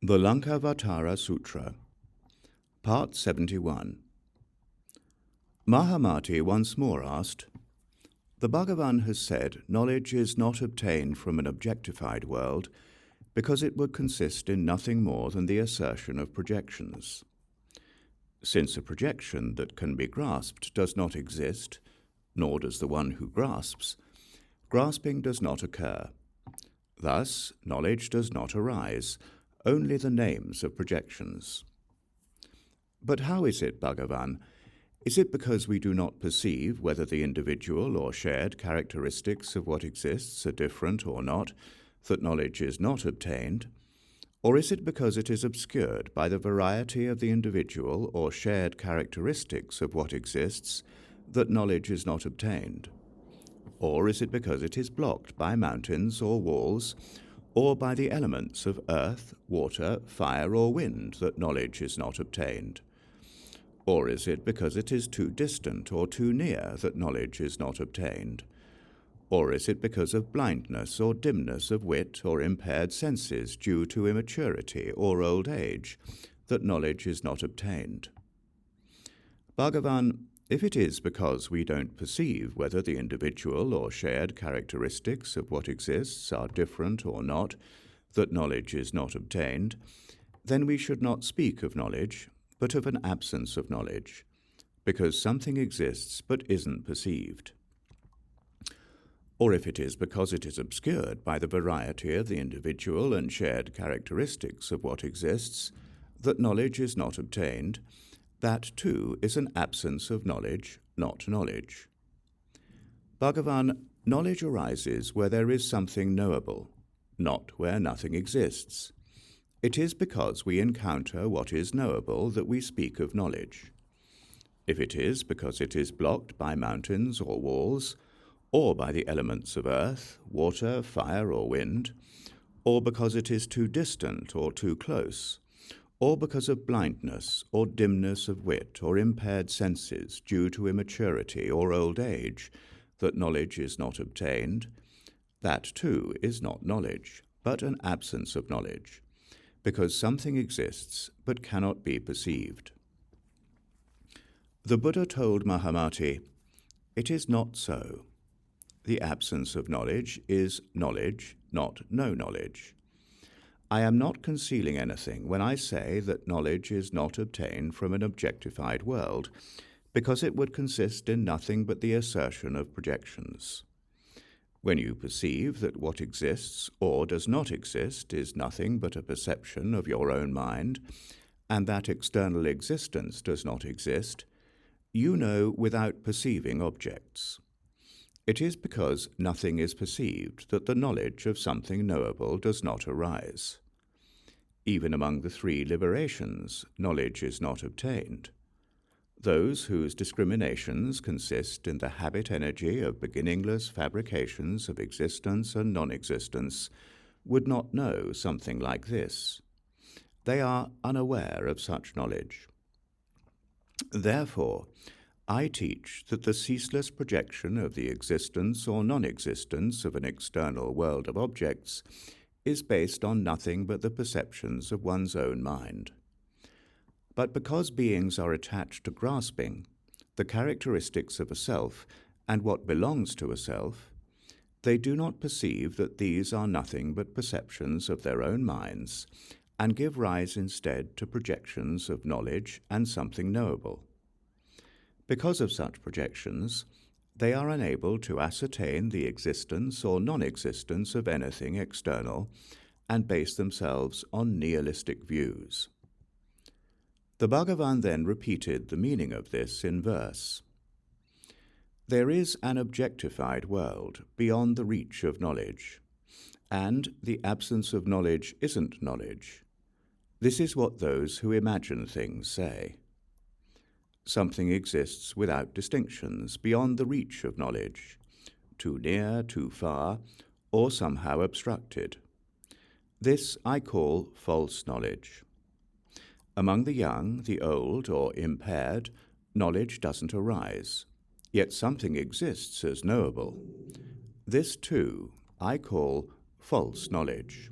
The Laṅkāvatāra Sūtra, Part 71. Mahāmati once more asked, "The Bhagavan has said knowledge is not obtained from an objectified world because it would consist in nothing more than the assertion of projections. Since a projection that can be grasped does not exist, nor does the one who grasps, grasping does not occur. Thus, knowledge does not arise, only the names of projections." But how is it, Bhagavan? Is it because we do not perceive whether the individual or shared characteristics of what exists are different or not, that knowledge is not obtained? Or is it because it is obscured by the variety of the individual or shared characteristics of what exists, that knowledge is not obtained? Or is it because it is blocked by mountains or walls, or by the elements of earth, water, fire, or wind, that knowledge is not obtained? Or is it because it is too distant or too near that knowledge is not obtained? Or is it because of blindness or dimness of wit or impaired senses due to immaturity or old age that knowledge is not obtained? Bhagavan, if it is because we don't perceive whether the individual or shared characteristics of what exists are different or not, that knowledge is not obtained, then we should not speak of knowledge, but of an absence of knowledge, because something exists but isn't perceived. Or if it is because it is obscured by the variety of the individual and shared characteristics of what exists, that knowledge is not obtained, that too is an absence of knowledge, not knowledge. Bhagavan, knowledge arises where there is something knowable, not where nothing exists. It is because we encounter what is knowable that we speak of knowledge. If it is because it is blocked by mountains or walls, or by the elements of earth, water, fire, or wind, or because it is too distant or too close, or because of blindness or dimness of wit or impaired senses due to immaturity or old age, that knowledge is not obtained, that too is not knowledge, but an absence of knowledge, because something exists but cannot be perceived. The Buddha told Mahāmati, "It is not so. The absence of knowledge is knowledge, not no knowledge. I am not concealing anything when I say that knowledge is not obtained from an objectified world, because it would consist in nothing but the assertion of projections. When you perceive that what exists or does not exist is nothing but a perception of your own mind, and that external existence does not exist, you know without perceiving objects. It is because nothing is perceived that the knowledge of something knowable does not arise. Even among the three liberations, knowledge is not obtained. Those whose discriminations consist in the habit energy of beginningless fabrications of existence and non-existence would not know something like this. They are unaware of such knowledge. Therefore, I teach that the ceaseless projection of the existence or non-existence of an external world of objects is based on nothing but the perceptions of one's own mind. But because beings are attached to grasping the characteristics of a self and what belongs to a self, they do not perceive that these are nothing but perceptions of their own minds, and give rise instead to projections of knowledge and something knowable. Because of such projections, they are unable to ascertain the existence or non-existence of anything external and base themselves on nihilistic views." The Bhagavan then repeated the meaning of this in verse. "There is an objectified world beyond the reach of knowledge, and the absence of knowledge isn't knowledge. This is what those who imagine things say. Something exists without distinctions, beyond the reach of knowledge, too near, too far, or somehow obstructed. This I call false knowledge. Among the young, the old, or impaired, knowledge doesn't arise, yet something exists as knowable. This, too, I call false knowledge."